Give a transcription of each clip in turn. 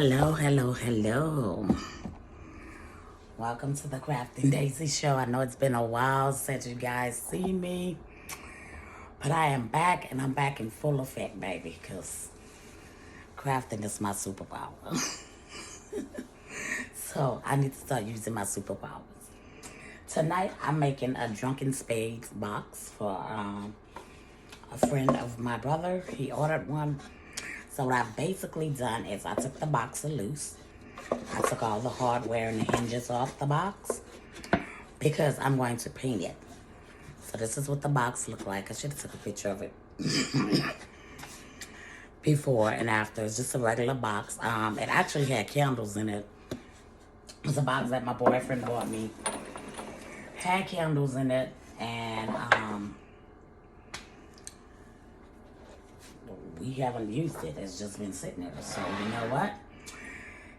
Hello, hello, hello. Welcome to the Crafting Daisy Show. I know it's been a while since you guys seen me, but I am back and I'm back in full effect, baby, because crafting is my superpower. So I need to start using my superpowers. Tonight I'm making a Drunken Spades box for a friend of my brother. He ordered one. So what I've basically done is I took the box loose. I took all the hardware and the hinges off the box because I'm going to paint it. So this is what the box looked like. I should have took a picture of it before and after. It's just a regular box. It actually had candles in it. It was a box that my boyfriend bought me. Had candles in it, and we haven't used it. It's just been sitting there. So you know what?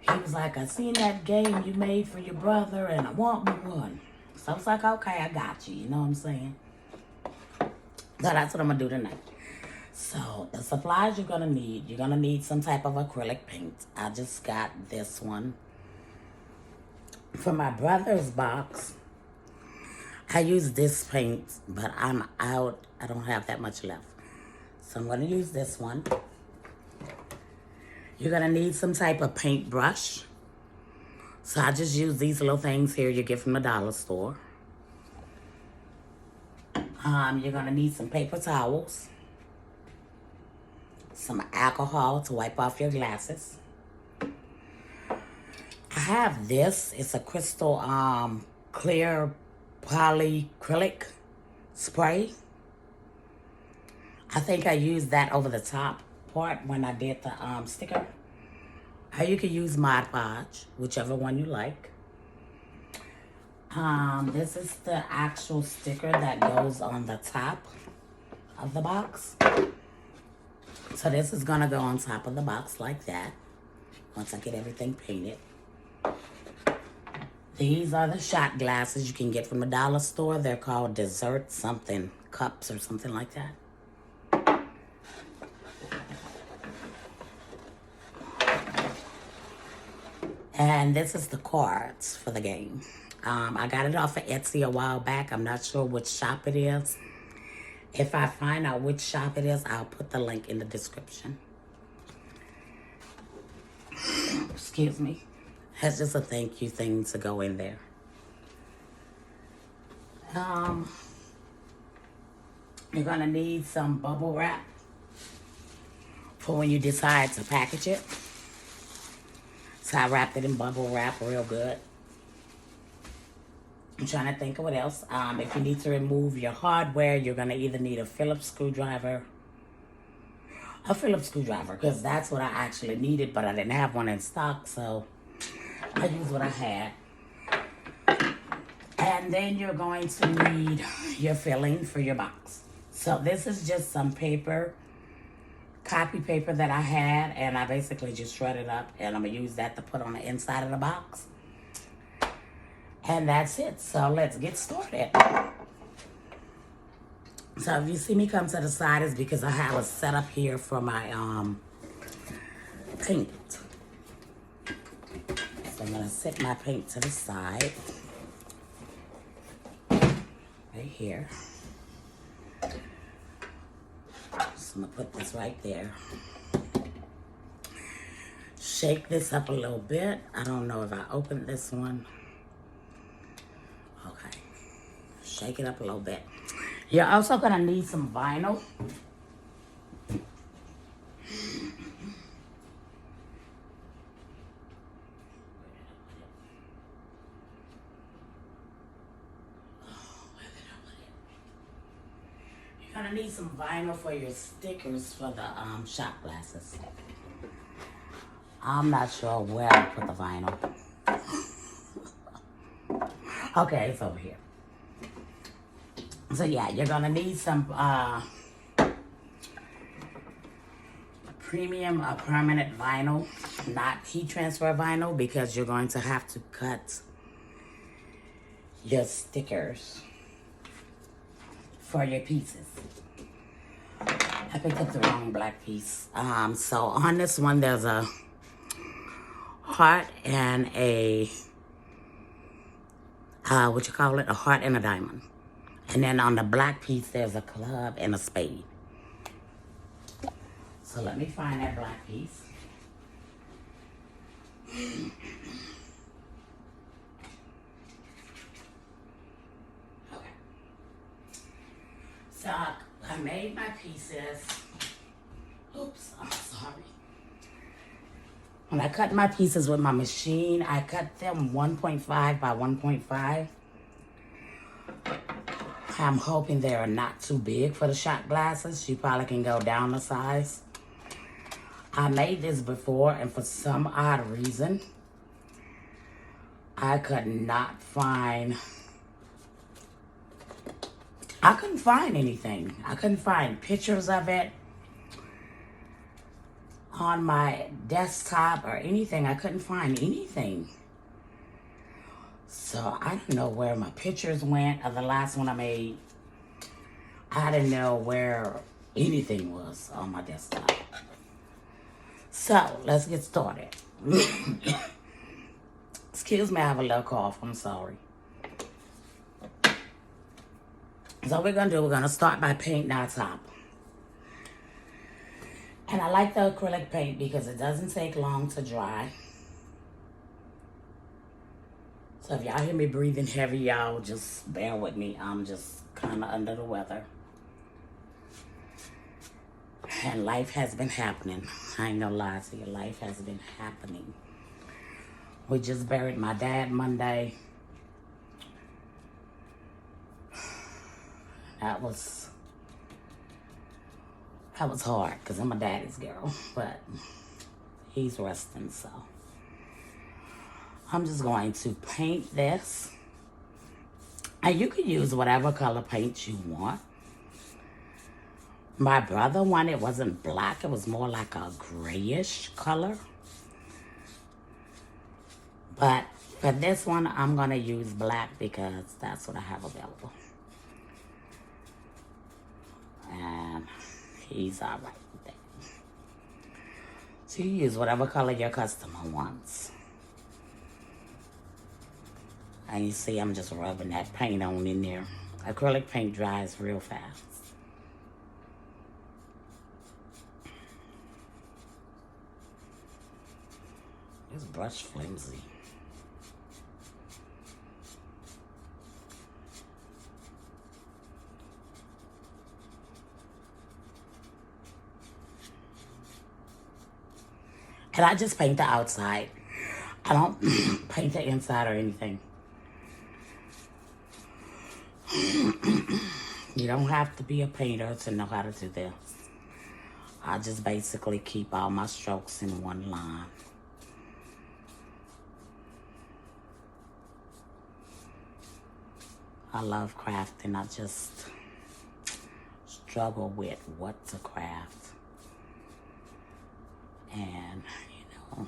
He was like, I seen that game you made for your brother and I want me one. So I was like, okay, I got you. You know what I'm saying? So that's what I'm going to do tonight. So the supplies you're going to need some type of acrylic paint. I just got this one. For my brother's box, I use this paint, but I'm out. I don't have that much left. So I'm going to use this one. You're going to need some type of paintbrush. So I just use these little things here you get from the dollar store. You're going to need some paper towels. Some alcohol to wipe off your glasses. I have this. It's a crystal clear polyacrylic spray. I think I used that over the top part when I did the sticker. Or you can use Mod Podge, whichever one you like. This is the actual sticker that goes on the top of the box. So this is gonna go on top of the box like that once I get everything painted. These are the shot glasses you can get from the dollar store. They're called dessert something cups or something like that. And this is the cards for the game. I got it off of Etsy a while back. I'm not sure which shop it is. If I find out which shop it is, I'll put the link in the description. Excuse me. That's just a thank you thing to go in there. You're gonna need some bubble wrap for when you decide to package it. So I wrapped it in bubble wrap real good. I'm trying to think of what else. If you need to remove your hardware, you're going to either need a Phillips screwdriver. Because that's what I actually needed, but I didn't have one in stock, so I used what I had. And then you're going to need your filling for your box. So this is just some paper, copy paper that I had, and I basically just shredded up, and I'm going to use that to put on the inside of the box. And that's it. So let's get started. So if you see me come to the side, it's because I have a setup here for my paint. So I'm going to set my paint to the side. Right here. So I'm going to put this right there. Shake this up a little bit. I don't know if I opened this one. Okay. Shake it up a little bit. You're also going to need some vinyl. You're going to need some vinyl for your stickers for the shot glasses. I'm not sure where I put the vinyl. Okay, it's over here. So yeah, you're gonna need some premium or permanent vinyl, not heat transfer vinyl, because you're going to have to cut your stickers for your pieces. I picked up the wrong black piece. So on this one, there's a heart and a, what you call it? A heart and a diamond. And then on the black piece, there's a club and a spade. So let me find that black piece. Okay. So I made my pieces. Oops, I'm sorry. When I cut my pieces with my machine, I cut them 1.5 by 1.5. I'm hoping they're not too big for the shot glasses. You probably can go down a size. I made this before, and for some odd reason, I couldn't find anything. I couldn't find pictures of it on my desktop or anything. I couldn't find anything. So I don't know where my pictures went of the last one I made. I didn't know where anything was on my desktop. So let's get started. Excuse me, I have a little cough. I'm sorry. So we're gonna start by painting our top. And I like the acrylic paint because it doesn't take long to dry. So if y'all hear me breathing heavy, y'all just bear with me. I'm just kind of under the weather. And life has been happening. I ain't gonna lie to you, life has been happening. We just buried my dad Monday. That was hard because I'm a daddy's girl, but he's resting, so I'm just going to paint this. And you can use whatever color paint you want. My brother one, it wasn't black, it was more like a grayish color. But for this one, I'm gonna use black because that's what I have available. And he's all right with that. So you use whatever color your customer wants. And you see I'm just rubbing that paint on in there. Acrylic paint dries real fast. This brush flimsy. And I just paint the outside. I don't paint the inside or anything. You don't have to be a painter to know how to do this. I just basically keep all my strokes in one line. I love crafting. I just struggle with what to craft. And, you know,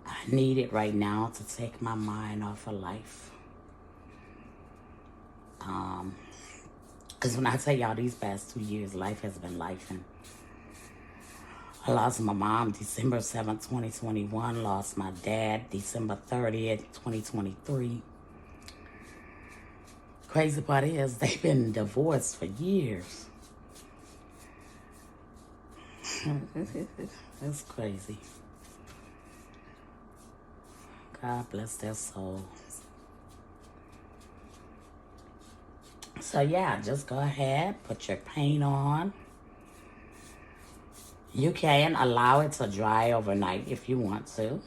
I need it right now to take my mind off of life. Because when I tell y'all these past 2 years, life has been life. And I lost my mom December 7th, 2021. Lost my dad December 30th, 2023. Crazy part is they've been divorced for years. That's crazy. God bless their souls. So yeah, just go ahead, put your paint on. You can allow it to dry overnight if you want to.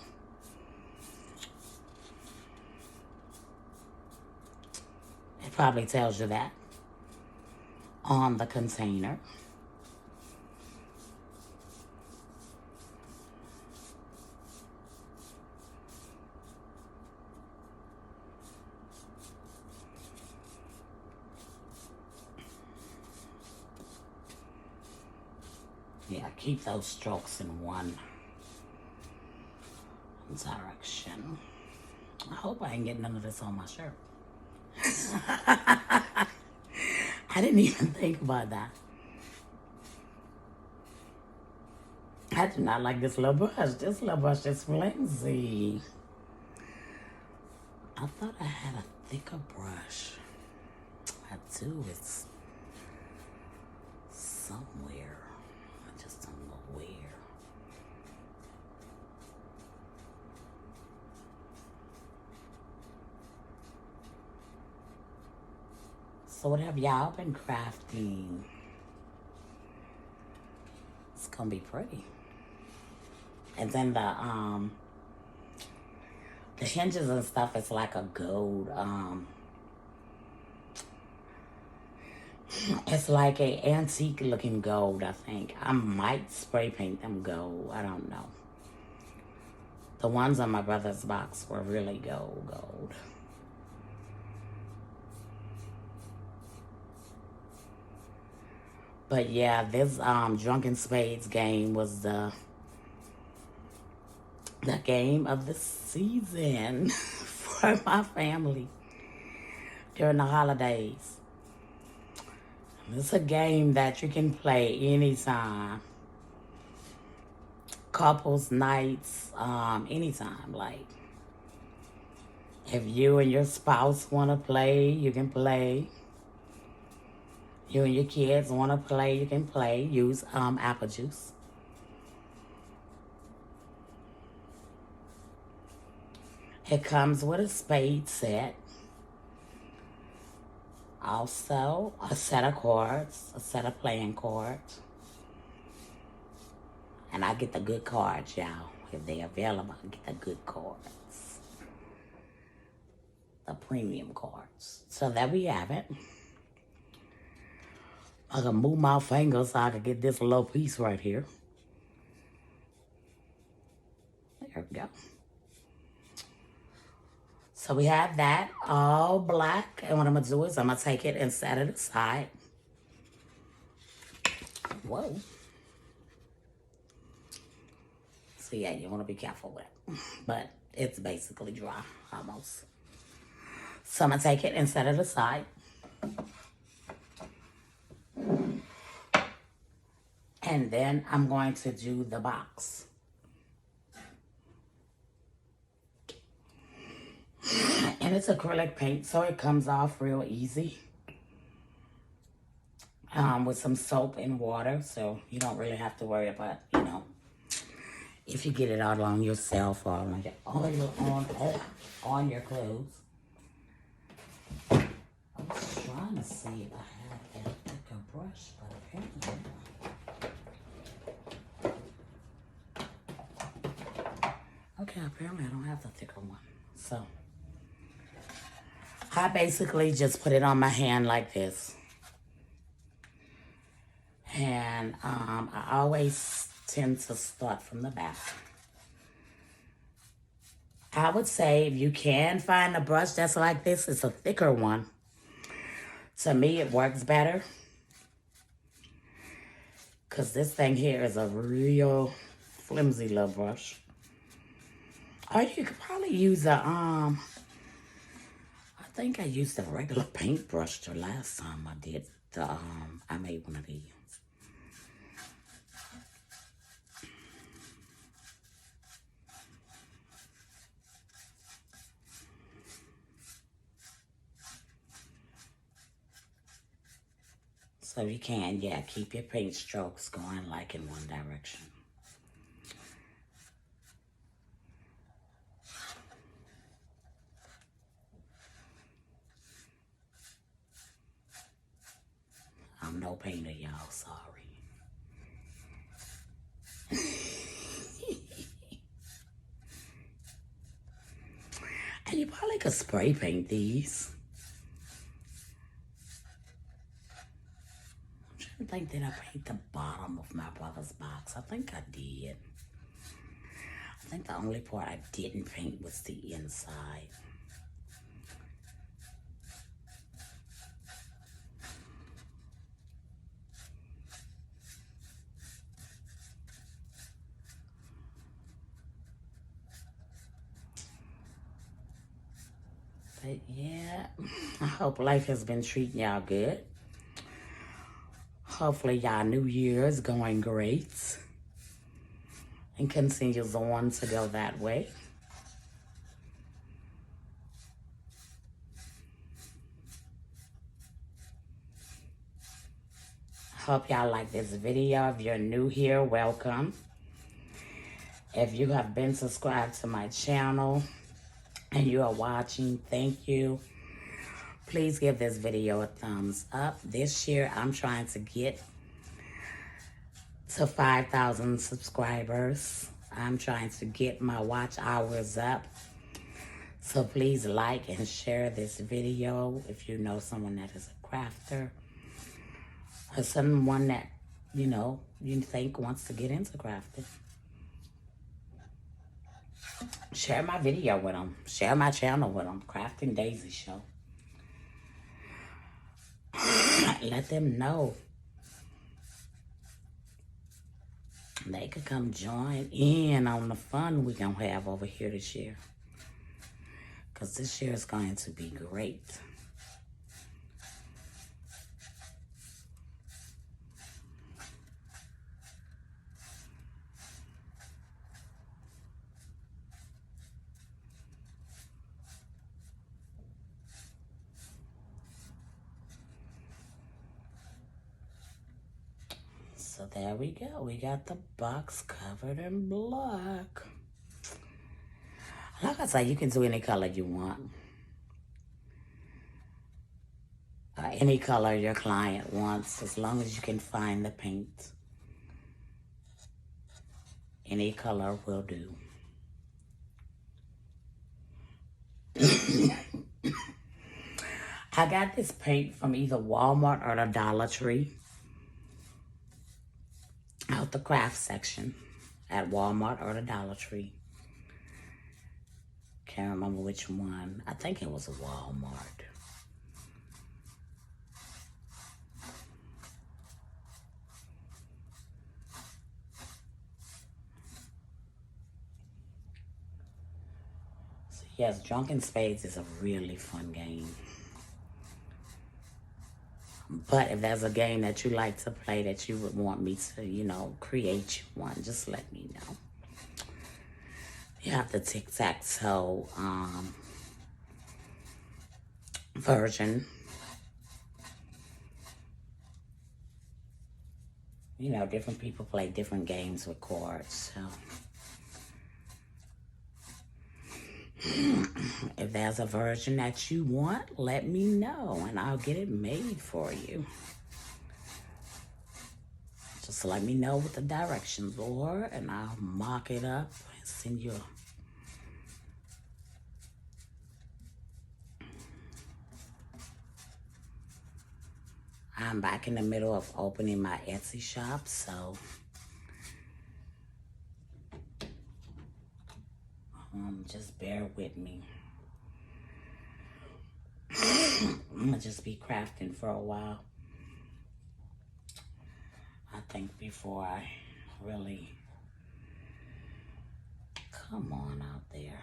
It probably tells you that on the container. Yeah, keep those strokes in one direction. I hope I ain't getting none of this on my shirt. I didn't even think about that. I do not like this little brush. This little brush is flimsy. I thought I had a thicker brush. I do. It's somewhere. I just don't know where. So what have y'all been crafting? It's gonna be pretty. And then the hinges and stuff is like a gold, it's like a antique looking gold, I think. I might spray paint them gold, I don't know. The ones on my brother's box were really gold. But yeah, this Drunken Spades game was the game of the season for my family during the holidays. It's a game that you can play anytime. Couples nights, anytime. Like, if you and your spouse want to play, you can play. You and your kids want to play, you can play. Use apple juice. It comes with a spade set. Also, a set of cards, a set of playing cards. And I get the good cards, y'all. If they're available, I get the good cards. The premium cards. So there we have it. I can move my fingers so I can get this little piece right here. There we go. So we have that all black. And what I'm going to do is I'm going to take it and set it aside. Whoa. So yeah, you want to be careful with it. But it's basically dry, almost. So I'm going to take it and set it aside. And then I'm going to do the box. And it's acrylic paint, so it comes off real easy. With some soap and water, so you don't really have to worry about, you know, if you get it out on yourself or on your clothes. I was trying to see if I had a thicker brush, but apparently not. Okay, apparently I don't have the thicker one. So I basically just put it on my hand like this. And I always tend to start from the back. I would say if you can find a brush that's like this, it's a thicker one. To me, it works better. Because this thing here is a real flimsy little brush. Or you could probably use a, I think I used a regular paintbrush the last time I did the, I made one of these. So you can, yeah, keep your paint strokes going like in one direction. I'm no painter, y'all, sorry. And you probably could spray paint these. I think that I paint the bottom of my brother's box. I think I did. I think the only part I didn't paint was the inside. But yeah, I hope life has been treating y'all good. Hopefully y'all New Year is going great. and continues on to go that way. Hope y'all like this video. If you're new here, welcome. If you have been subscribed to my channel and you are watching, thank you. Please give this video a thumbs up. This year, I'm trying to get to 5,000 subscribers. I'm trying to get my watch hours up. So please like and share this video if you know someone that is a crafter or someone that, you know, you think wants to get into crafting. Share my video with them. Share my channel with them. Crafting Daisy Show. Let them know they could come join in on the fun we're going to have over here this year. Because this year is going to be great. So there we go. We got the box covered in black. Like I say, you can do any color you want. Any color your client wants, as long as you can find the paint. Any color will do. I got this paint from either Walmart or the Dollar Tree. Out the craft section at Walmart or the Dollar Tree. Can't remember which one. I think it was a Walmart. So yes, Drunken Spades is a really fun game. But if there's a game that you like to play that you would want me to, you know, create you one, just let me know. You have the tic-tac-toe version. You know, different people play different games with cards, so. If there's a version that you want, let me know and I'll get it made for you. Just let me know what the directions are and I'll mock it up and send you I'm back in the middle of opening my Etsy shop, so just bear with me. I'm gonna just be crafting for a while. I think before I really come on out there.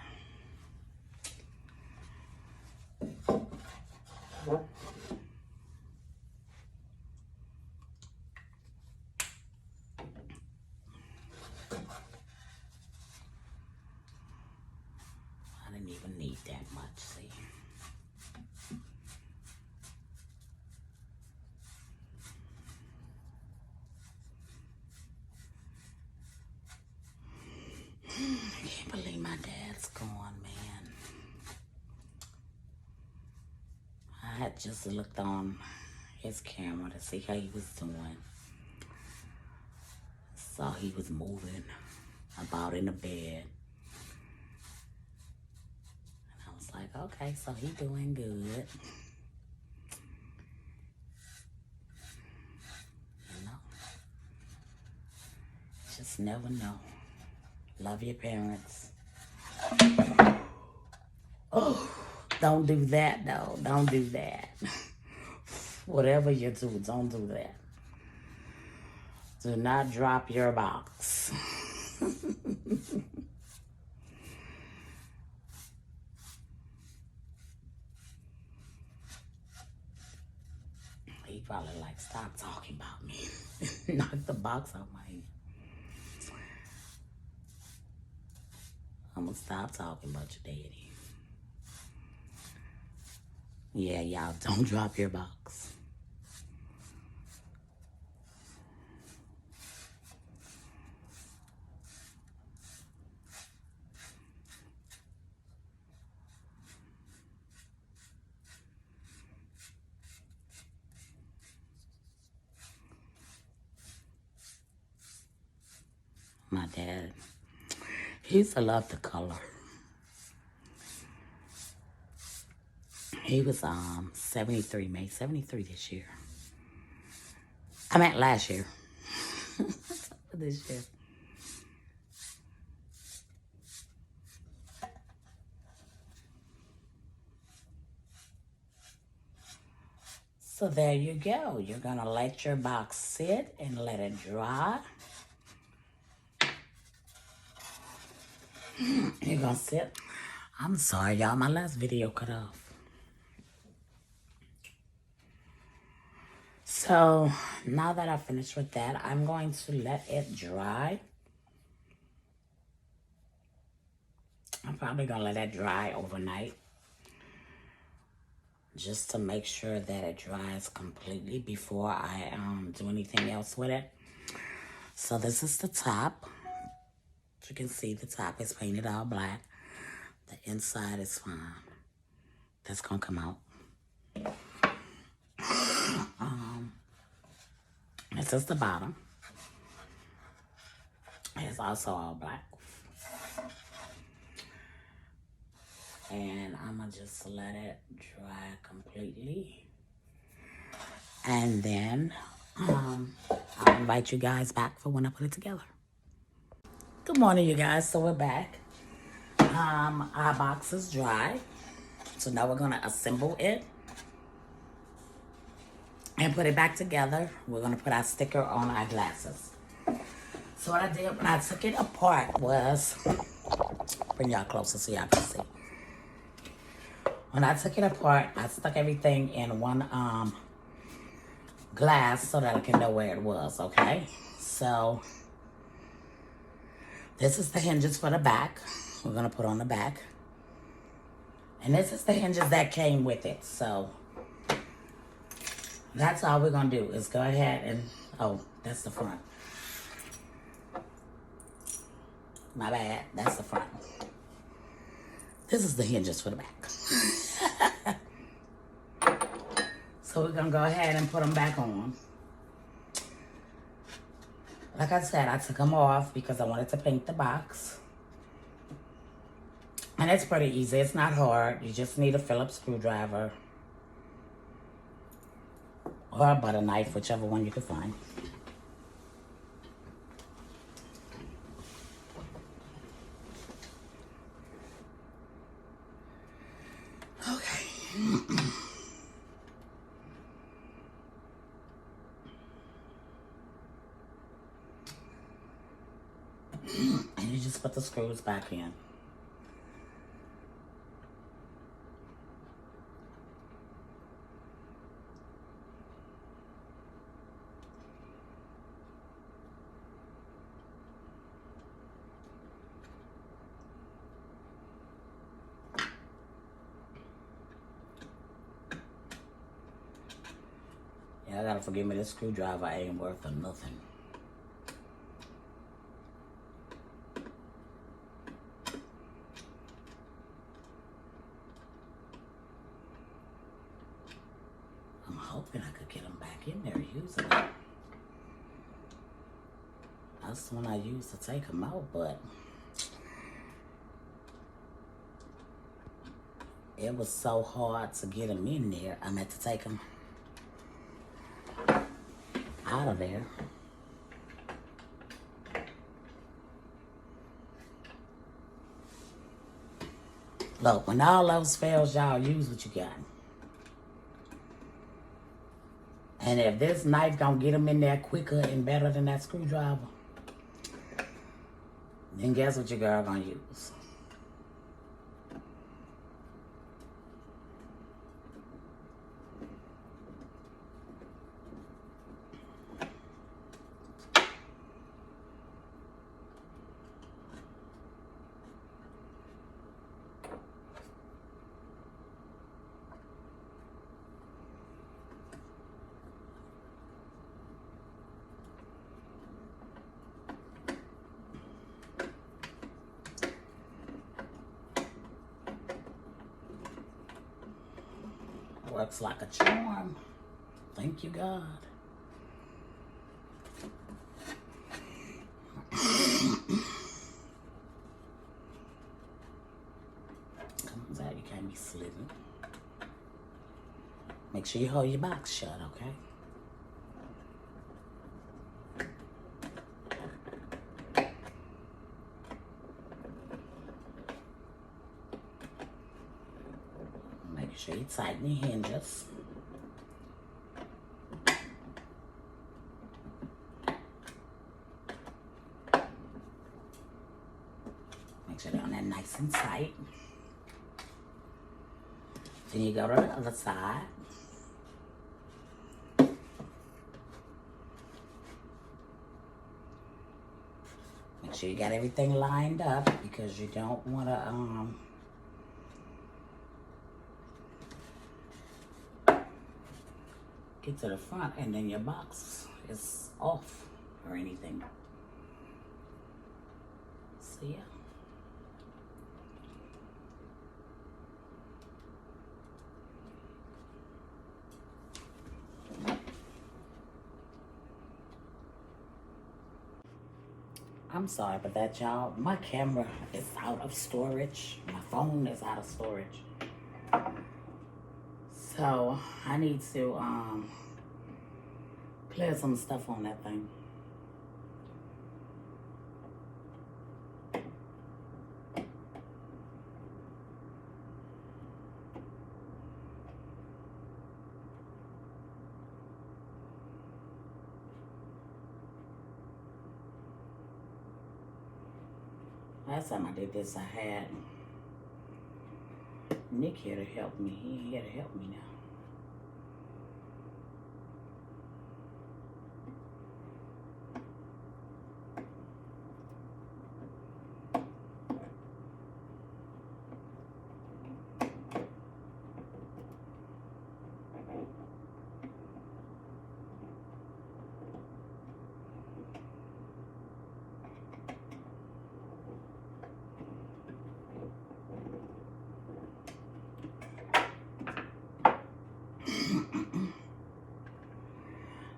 I didn't even need that much, see. I can't believe my dad's gone, man. I had just looked on his camera to see how he was doing. Saw he was moving about in the bed. And I was like, okay, so he doing good. You know? Just never know. Love your parents. Oh, don't do that, though. Don't do that. Whatever you do, don't do that. Do not drop your box. He probably like, stop talking about me. Knock the box out my hand. I'm gonna stop talking about your daddy. Yeah, y'all, don't drop your box. My dad, he used to love the color. He was 73, May 73 this year. I meant last year. This year. So there you go. You're gonna let your box sit and let it dry. You're gonna sit. I'm sorry, y'all. My last video cut off. So now that I finished with that, I'm going to let it dry. I'm probably gonna let it dry overnight, just to make sure that it dries completely before I do anything else with it. So this is the top. As you can see, the top is painted all black. The inside is fine. That's gonna come out. This is the bottom. It's also all black. And I'm gonna just let it dry completely. And then I'll invite you guys back for when I put it together. Good morning, you guys. So we're back. Our box is dry. So now we're gonna assemble it and put it back together. We're gonna put our sticker on our glasses. So what I did when I took it apart was, bring y'all closer so y'all can see. When I took it apart, I stuck everything in one glass so that I can know where it was, okay? So this is the hinges for the back. We're gonna put on the back. And this is the hinges that came with it. So that's all we're gonna do is go ahead and, oh, that's the front. My bad, that's the front. This is the hinges for the back. So we're gonna go ahead and put them back on. Like I said, I took them off because I wanted to paint the box. And it's pretty easy, it's not hard. You just need a Phillips screwdriver or a butter knife, whichever one you can find. Okay. And you just put the screws back in. Yeah, I gotta forgive me, this screwdriver ain't worth nothing. I'm hoping I could get them back in there using it. That's the one I used to take them out, but it was so hard to get them in there. I meant to take them out of there. Look, when all else fails, y'all use what you got. And if this knife don't get them in there quicker and better than that screwdriver, then guess what your girl gonna use? Works like a charm. Thank you, God. Come on, Zach, you can't be slitting. Make sure you hold your box shut, okay? Make sure you tighten your hinges. Make sure they're on that nice and tight. Then you go to the other side. Make sure you got everything lined up because you don't want to get to the front and then your box is off or anything. So yeah. I'm sorry about that, y'all. My camera is out of storage. My phone is out of storage. So I need to clear some stuff on that thing. Last time I did this, I had Nick here to help me. He here to help me now.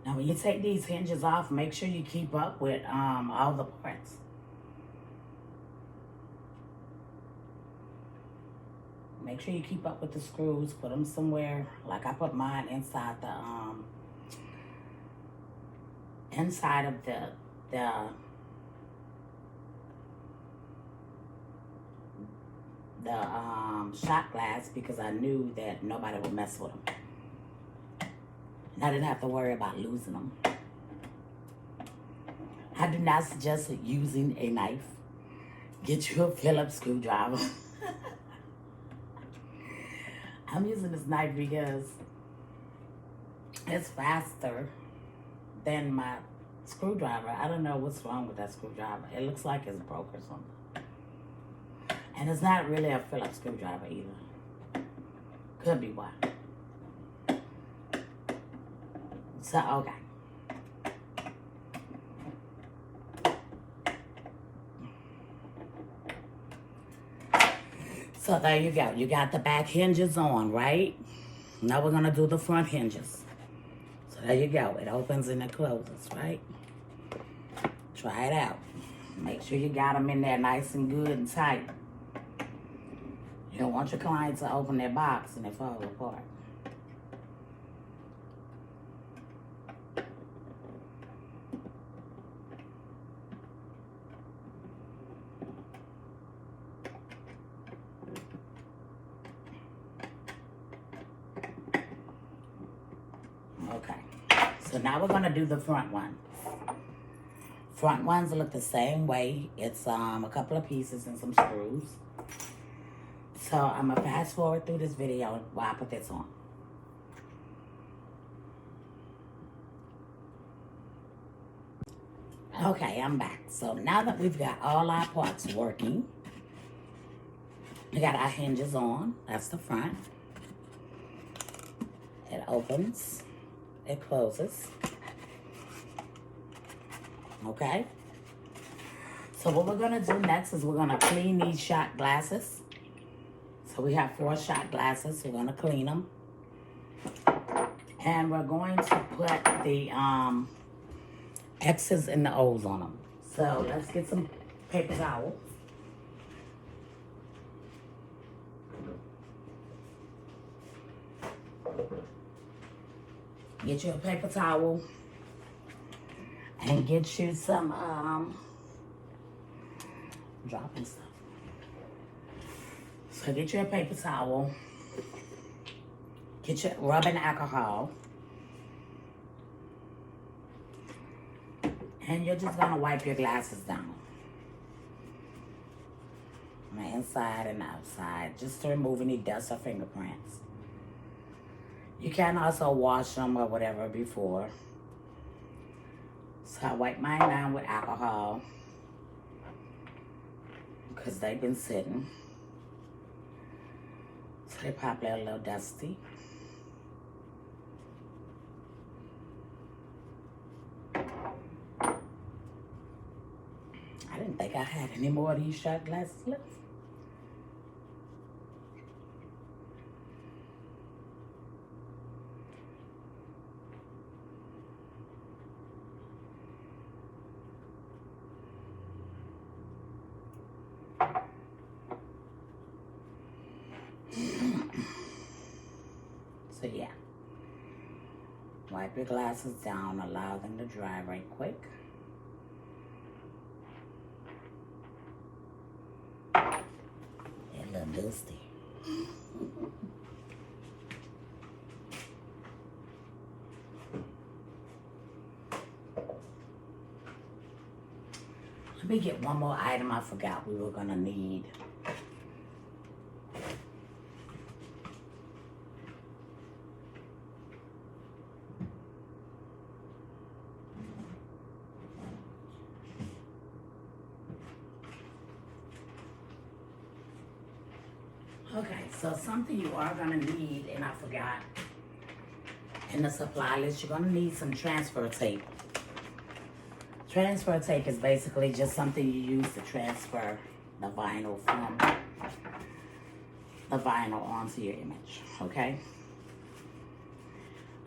Now, when you take these hinges off, make sure you keep up with all the parts. Make sure you keep up with the screws. Put them somewhere. Like I put mine inside the inside of the shot glass because I knew that nobody would mess with them. And I didn't have to worry about losing them. I do not suggest using a knife. Get you a Phillips screwdriver. I'm using this knife because it's faster than my screwdriver. I don't know what's wrong with that screwdriver. It looks like it's broke or something. And it's not really a Phillips screwdriver either. Could be why. So, okay. So there you go. You got the back hinges on, right? Now we're going to do the front hinges. So there you go. It opens and it closes, right? Try it out. Make sure you got them in there nice and good and tight. You don't want your client to open their box and it fall apart. Okay, so now we're gonna do the front one. Front ones look the same way. It's a couple of pieces and some screws. So I'm gonna fast forward through this video while I put this on. Okay, I'm back. So now that we've got all our parts working, we got our hinges on. That's the front. It opens. It closes. Okay. So what we're gonna do next is we're gonna clean these shot glasses. So we have 4 shot glasses. We're gonna clean them. And we're going to put the X's and the O's on them. So let's get some paper towels. Get you a paper towel and get you some dropping stuff. So get you a paper towel, get your rubbing alcohol, and you're just gonna wipe your glasses down on the inside and the outside, just to remove any dust or fingerprints. You can also wash them or whatever before. So I wipe mine down with alcohol because they've been sitting. So they're probably a little dusty. I didn't think I had any more of these shot glasses left. So yeah, wipe your glasses down, allow them to dry right quick. They're a little dusty. Let me get one more item I forgot we were gonna need. Okay, so something you are gonna need, and I forgot, in the supply list, you're gonna need some transfer tape. Transfer tape is basically just something you use to transfer the vinyl from the vinyl onto your image, okay?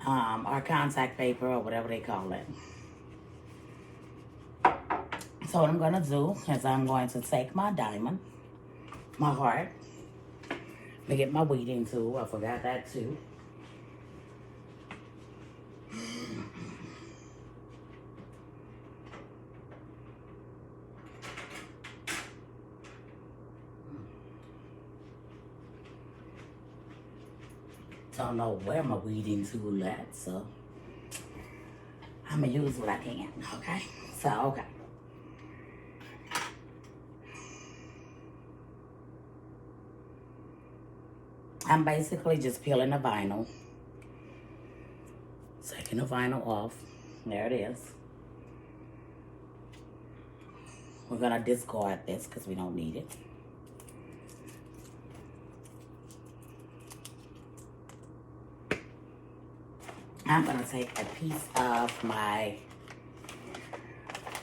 Or contact paper or whatever they call it. So what I'm gonna do is I'm going to take my diamond, my heart. Let me get my weeding tool. I forgot that too. Don't know where my weeding tool at, so I'm gonna use what I can, okay? So, okay. I'm basically just peeling the vinyl. Taking the vinyl off. There it is. We're gonna discard this because we don't need it. I'm gonna take a piece of my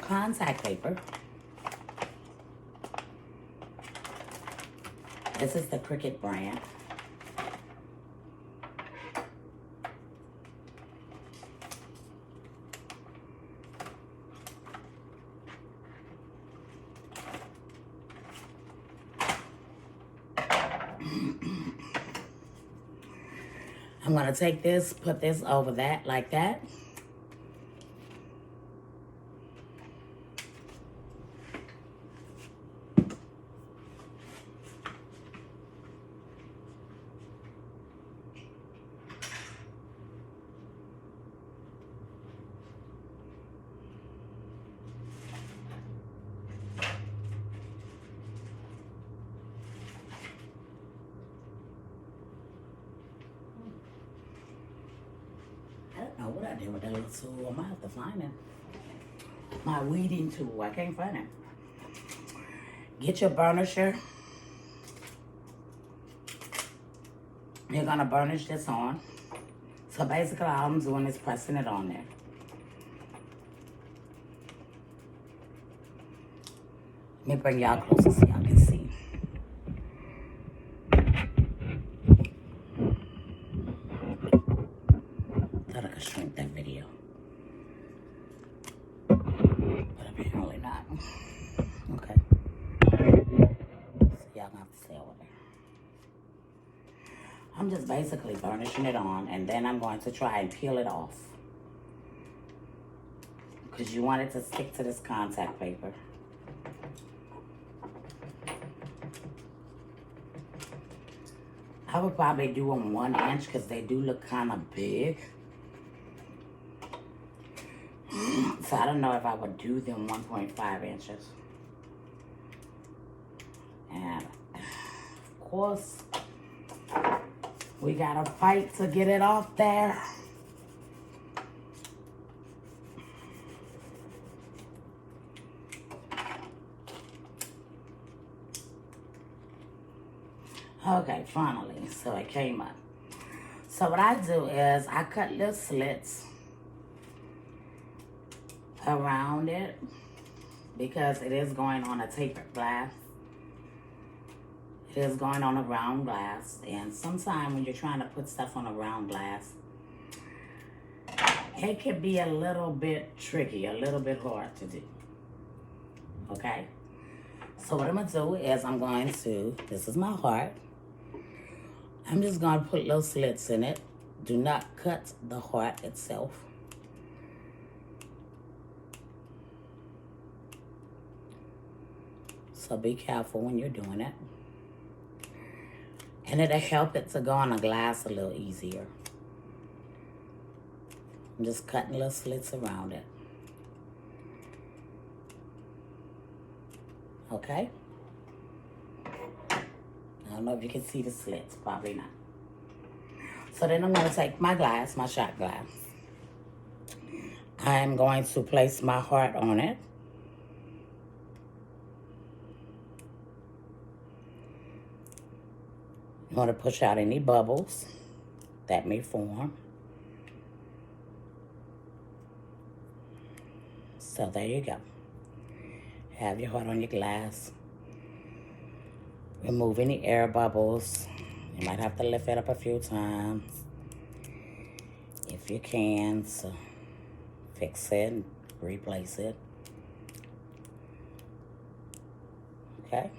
contact paper. This is the Cricut brand. I'm going to take this, put this over that, like that. I don't know what I did with that little tool. I might have to find it. My weeding tool. I can't find it. Get your burnisher. You're going to burnish this on. So basically all I'm doing is pressing it on there. Let me bring y'all closer so y'all can see. I'm just basically burnishing it on, and then I'm going to try and peel it off. Because you want it to stick to this contact paper. I would probably do them 1 inch because they do look kind of big. So I don't know if I would do them 1.5 inches. And of course, we gotta fight to get it off there. Okay, finally, so it came up. So what I do is I cut little slits around it because it is going on a tapered glass. It is going on a round glass, and sometimes when you're trying to put stuff on a round glass, it can be a little bit tricky, a little bit hard to do. Okay? So what I'm going to do is I'm going to, this is my heart. I'm just going to put little slits in it. Do not cut the heart itself. So be careful when you're doing it. And it'll help it to go on a glass a little easier. I'm just cutting little slits around it. Okay? I don't know if you can see the slits, probably not. So then I'm going to take my glass, my shot glass. I'm going to place my heart on it. You want to push out any bubbles that may form. So there you go. Have your heart on your glass. Remove any air bubbles. You might have to lift it up a few times if you can. So fix it and replace it. Okay.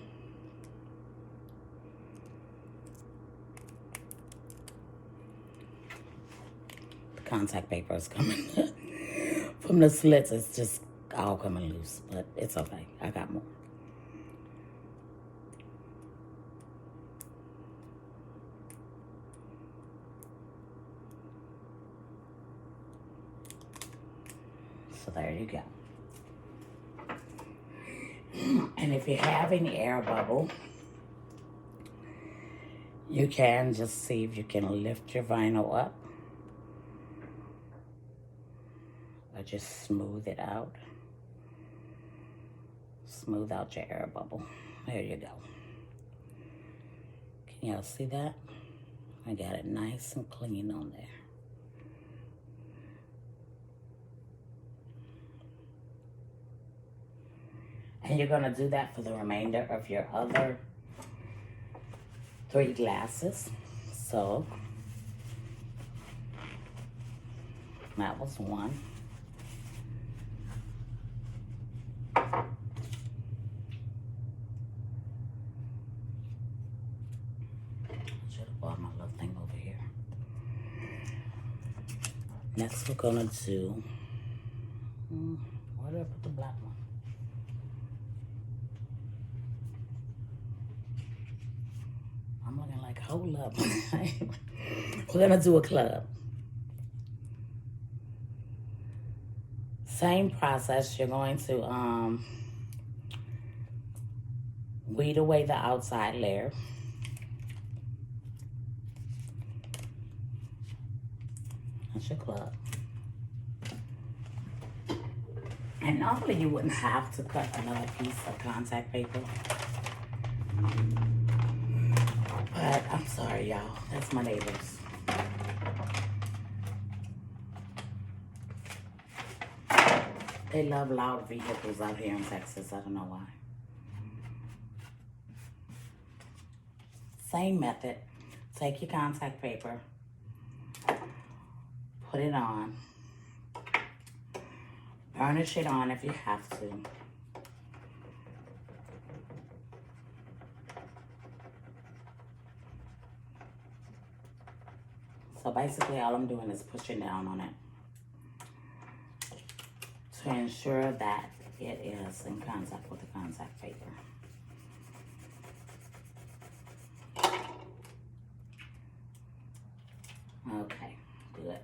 The contact paper is coming from the slits. It's just all coming loose, but it's okay. I got more. So there you go. And if you have any air bubble, you can just see if you can lift your vinyl up. Or just smooth it out. Smooth out your air bubble. There you go. Can y'all see that? I got it nice and clean on there. And you're gonna do that for the remainder of your other 3 glasses. So, that was 1. Should have brought my little thing over here. Next we're gonna do, where did I put the black one? I'm looking like, hold up. We're gonna do a club. Same process. You're going to weed away the outside layer. That's your club. And normally you wouldn't have to cut another piece of contact paper. But I'm sorry, y'all. That's my neighbors. They love loud vehicles out here in Texas. I don't know why. Same method. Take your contact paper. Put it on. Burnish it on if you have to. So basically all I'm doing is pushing down on it to ensure that it is in contact with the contact paper. Okay, good.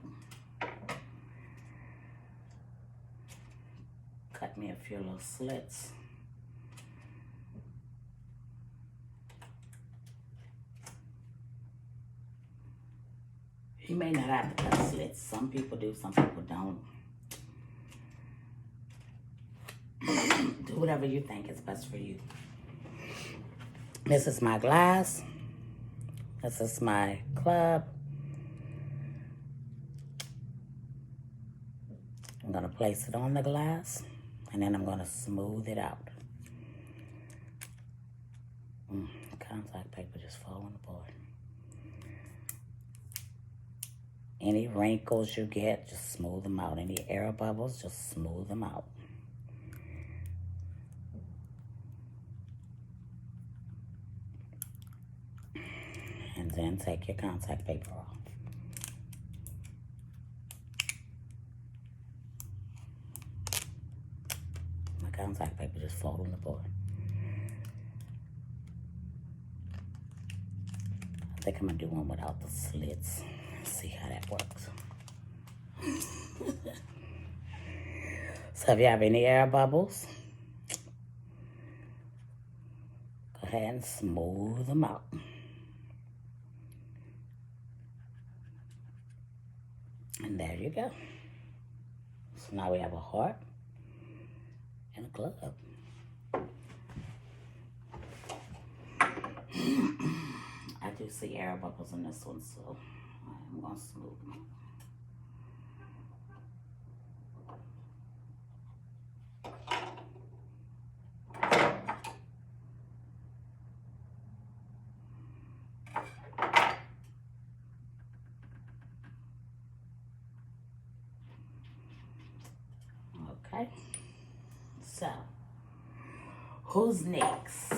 Cut me a few little slits. You may not have to cut slits. Some people do, some people don't. Do whatever you think is best for you. This is my glass. This is my club. I'm going to place it on the glass, and then I'm going to smooth it out. Contact paper just falling apart. Any wrinkles you get, just smooth them out. Any air bubbles, just smooth them out. And then take your contact paper off. My contact paper just falling apart. I think I'm gonna do one without the slits. See how that works. So if you have any air bubbles, go ahead and smooth them out. And there you go. So now we have a heart and a club. I do see air bubbles in this one, so I'm going to smooth them out. Okay, so who's next?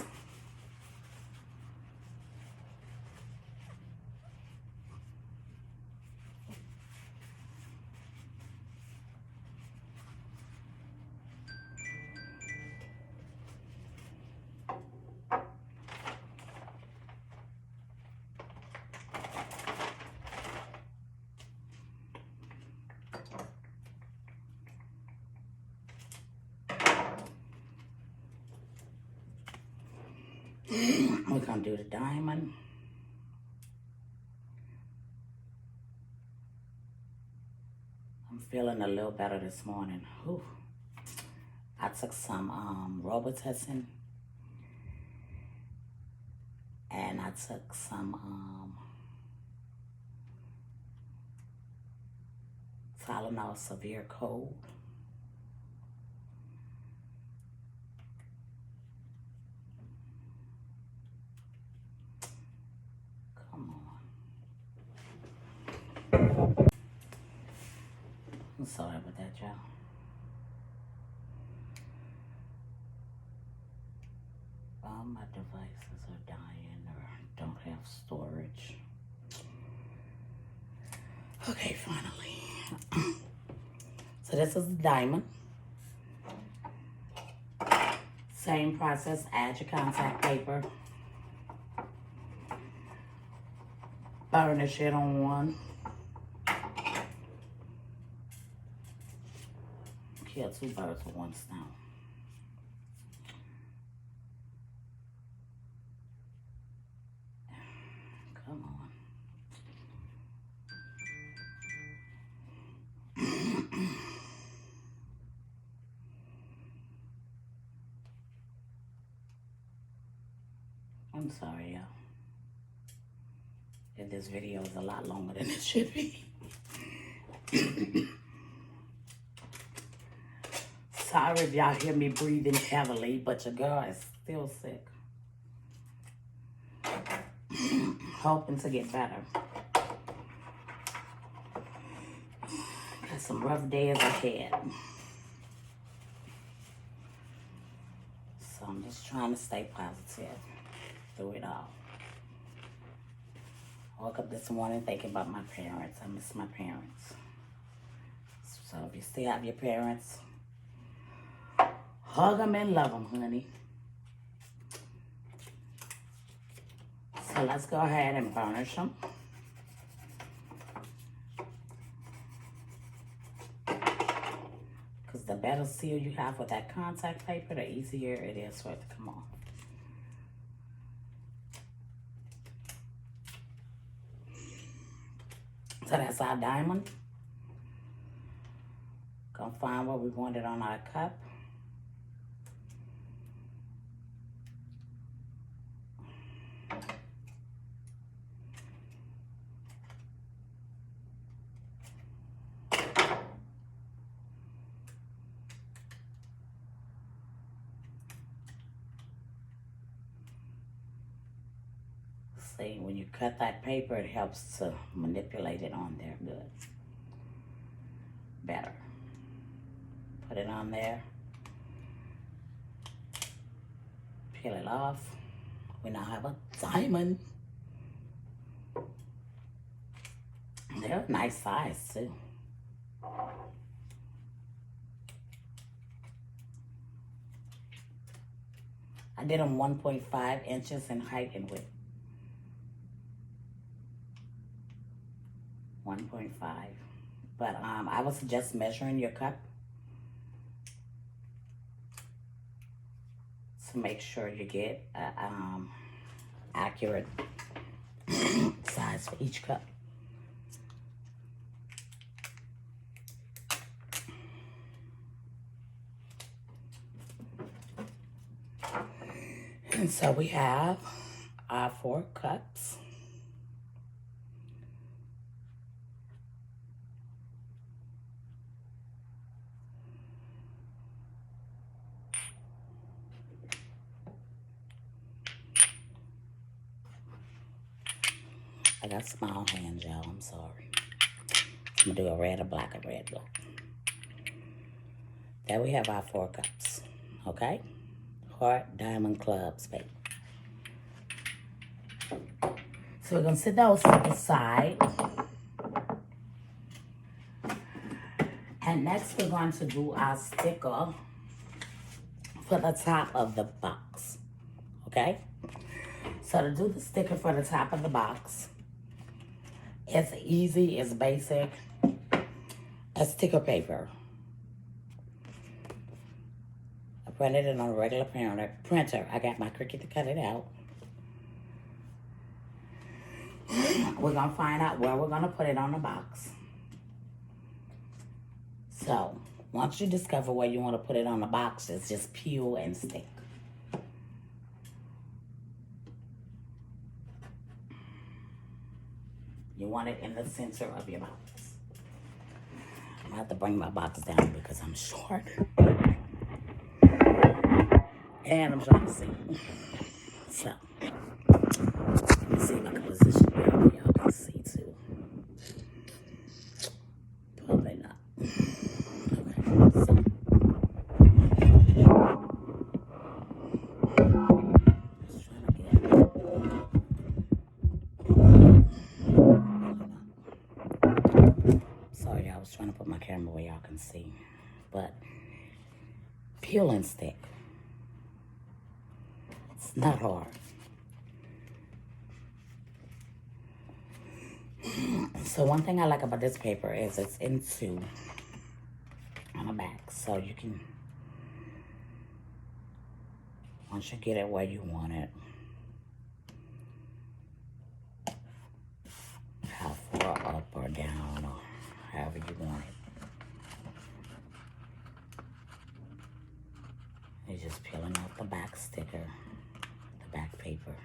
We're gonna do the diamond. I'm feeling a little better this morning. Whew. I took some Robitussin, and I took some Tylenol Severe Cold. I'm sorry about that, y'all. All my devices are dying or don't have storage. Okay, finally. So this is the diamond. Same process, add your contact paper. Burnish it on one. Kill two birds with one stone. Come on. I'm sorry, y'all. If this video is a lot longer than it should be. Sorry if y'all hear me breathing heavily, but your girl is still sick. Hoping to get better. Got some rough days ahead. So I'm just trying to stay positive through it all. woke up this morning thinking about my parents. I miss my parents. So if you still have your parents, hug them and love them, honey. So let's go ahead and varnish them. Because the better seal you have with that contact paper, the easier it is for it to come off. So that's our diamond. Gonna find where we want it on our cup. See, when you cut that paper, it helps to manipulate it on there good. Better. Put it on there. Peel it off. We now have a diamond. They're a nice size too. I did them 1.5 inches in height and width. 1.5. But I would suggest measuring your cup to make sure you get accurate size for each cup. And so we have our 4 cups. I got small hands, y'all. I'm sorry. I'm going to do a red, a black, a red, black. There we have our 4 cups. Okay? Heart, diamond, club, spade. So we're going to sit those to the side. And next we're going to do our sticker for the top of the box. Okay? So to do the sticker for the top of the box, it's easy, it's basic. A sticker paper. I printed it on a regular printer. I got my Cricut to cut it out. We're going to find out where we're going to put it on the box. So, once you discover where you want to put it on the box, it's just peel and stick. You want it in the center of your box. I have to bring my box down because I'm short. And I'm trying to see. So, let me see if I can position it where y'all can see too. Probably not. Okay, so. Just trying to get it. Sorry, I was trying to put my camera where y'all can see. But, peel and stick. It's not hard. So one thing I like about this paper is it's into on the back. So you can, once you get it where you want it, how far up or down or however you want it. You're just peeling off the back sticker, the back paper,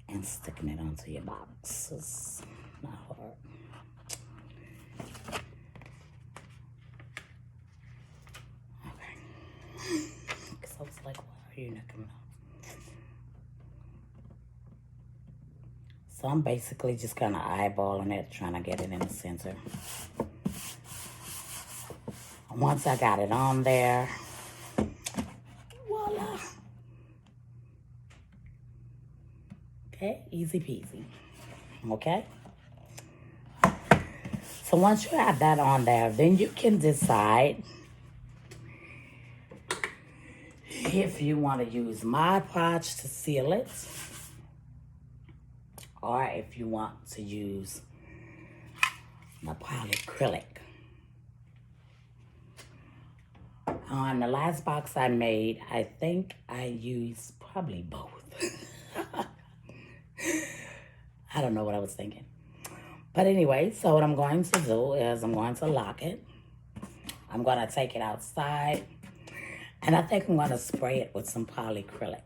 and sticking it onto your box. It's not hard. Okay. So I was like, why are you not coming up? So I'm basically just kind of eyeballing it, trying to get it in the center. Once I got it on there, voila. Okay, easy peasy. Okay? So once you have that on there, then you can decide if you want to use Mod Podge to seal it, or if you want to use the polyacrylic. On the last box I made, I think I used probably both. I don't know what I was thinking. But anyway, so what I'm going to do is I'm going to lock it. I'm going to take it outside. And I think I'm going to spray it with some polyacrylic.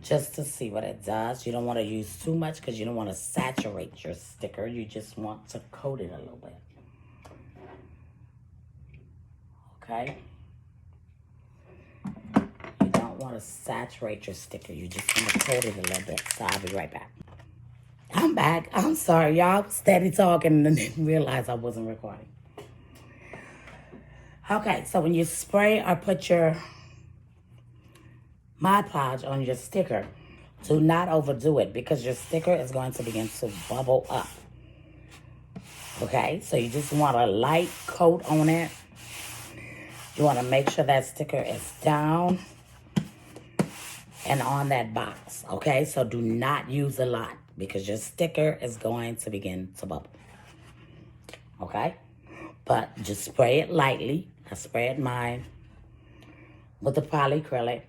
Just to see what it does. You don't want to use too much because you don't want to saturate your sticker. You just want to coat it a little bit. Okay? You don't want to saturate your sticker. You just want to coat it a little bit. So I'll be right back. I'm back. I'm sorry, y'all. Steady talking and didn't realize I wasn't recording. Okay, so when you spray or put your Mod Podge on your sticker, do not overdo it because your sticker is going to begin to bubble up. Okay, so you just want a light coat on it. You want to make sure that sticker is down and on that box. Okay, so do not use a lot because your sticker is going to begin to bubble. Okay, but just spray it lightly. I sprayed mine with the polyacrylic.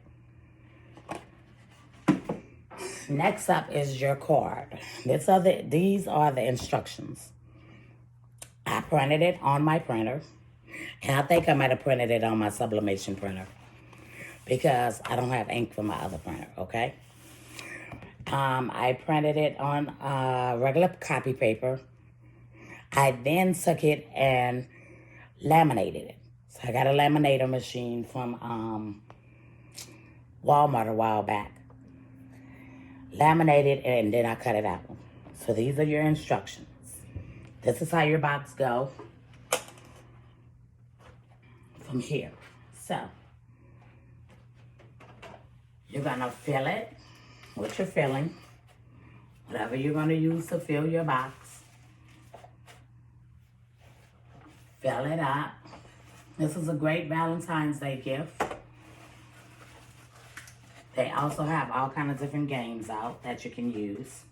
Next up is your card. These are the instructions. I printed it on my printer. And I think I might have printed it on my sublimation printer because I don't have ink for my other printer, okay? I printed it on regular copy paper. I then took it and laminated it. So I got a laminator machine from Walmart a while back. Laminated and then I cut it out. So these are your instructions. This is how your box go from here. So you're gonna fill it with your filling, whatever you're gonna use to fill your box. Fill it up. This is a great Valentine's Day gift. They also have all kinds of different games out that you can use.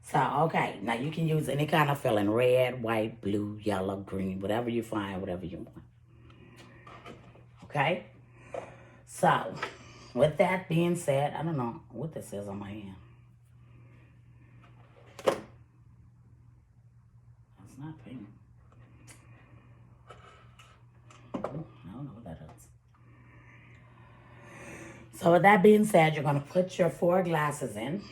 So, okay, now you can use any kind of filling, red, white, blue, yellow, green, whatever you find, whatever you want. Okay? So, with that being said, I don't know what this is on my hand. It's not pink. I don't know what that is. So with that being said, you're going to put your 4 glasses in.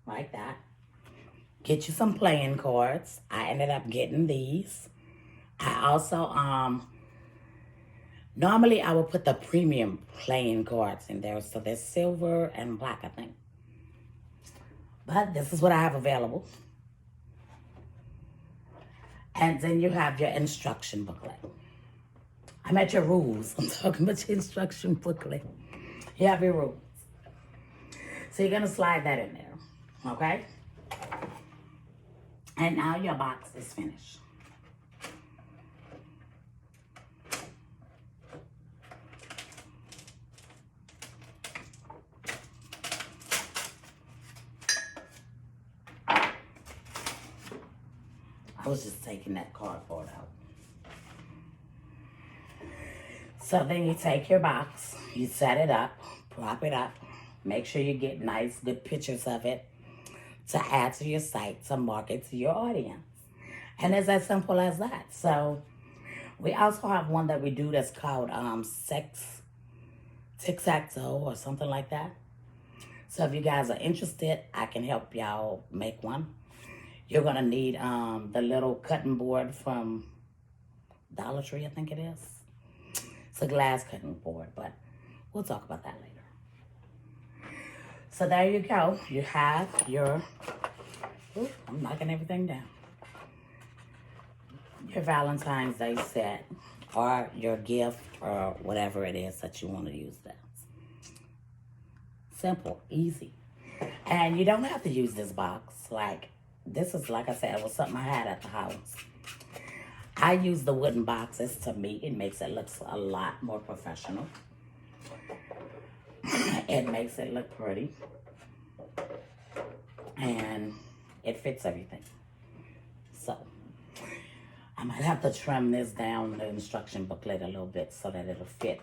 Like that. Get you some playing cards. I ended up getting these. I also, normally I would put the premium playing cards in there. So they're silver and black, I think. But this is what I have available. And then you have your instruction booklet. I'm at your rules. I'm talking about your instruction booklet. You have your rules. So you're going to slide that in there. Okay? And now your box is finished. I was just taking that cardboard out. So then you take your box, you set it up, prop it up, make sure you get nice, good pictures of it to add to your site, to market to your audience. And it's as simple as that. So we also have one that we do that's called Tic-Tac-Toe or something like that. So if you guys are interested, I can help y'all make one. You're going to need the little cutting board from Dollar Tree, I think it is. It's a glass cutting board, but we'll talk about that later. So there you go. You have your, I'm knocking everything down. Your Valentine's Day set or your gift or whatever it is that you want to use that. Simple, easy. And you don't have to use this box. Like, this is, like I said, it was something I had at the house. I use the wooden boxes. To me, it makes it look a lot more professional. It makes it look pretty. And it fits everything. So, I might have to trim this down, the instruction booklet, a little bit so that it'll fit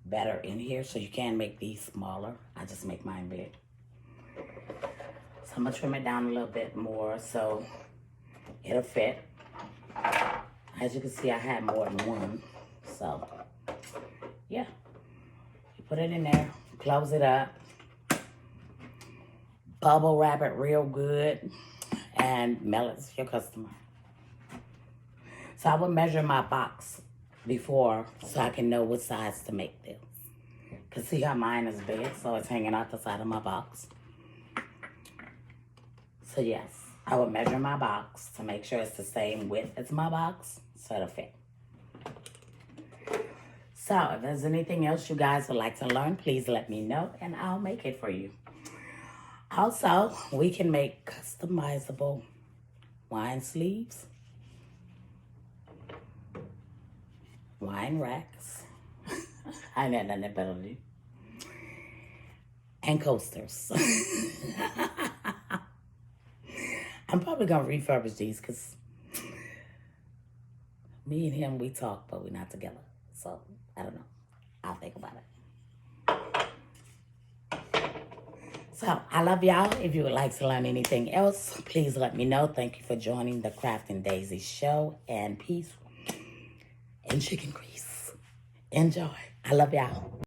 better in here. So you can make these smaller. I just make mine big. So I'm going to trim it down a little bit more so it'll fit. As you can see, I had more than one. So, yeah. You put it in there, close it up, bubble wrap it real good, and mail it to your customer. So I would measure my box before so I can know what size to make this. Because see how mine is big, so it's hanging out the side of my box. So yes, I would measure my box to make sure it's the same width as my box, so it'll fit. So if there's anything else you guys would like to learn, please let me know and I'll make it for you. Also, we can make customizable wine sleeves, wine racks. I ain't got nothing better to do. And coasters. I'm probably going to refurbish these because me and him, we talk, but we're not together. So, I don't know. I'll think about it. So, I love y'all. If you would like to learn anything else, please let me know. Thank you for joining the Crafting Daisy show. And peace and chicken grease. Enjoy. I love y'all.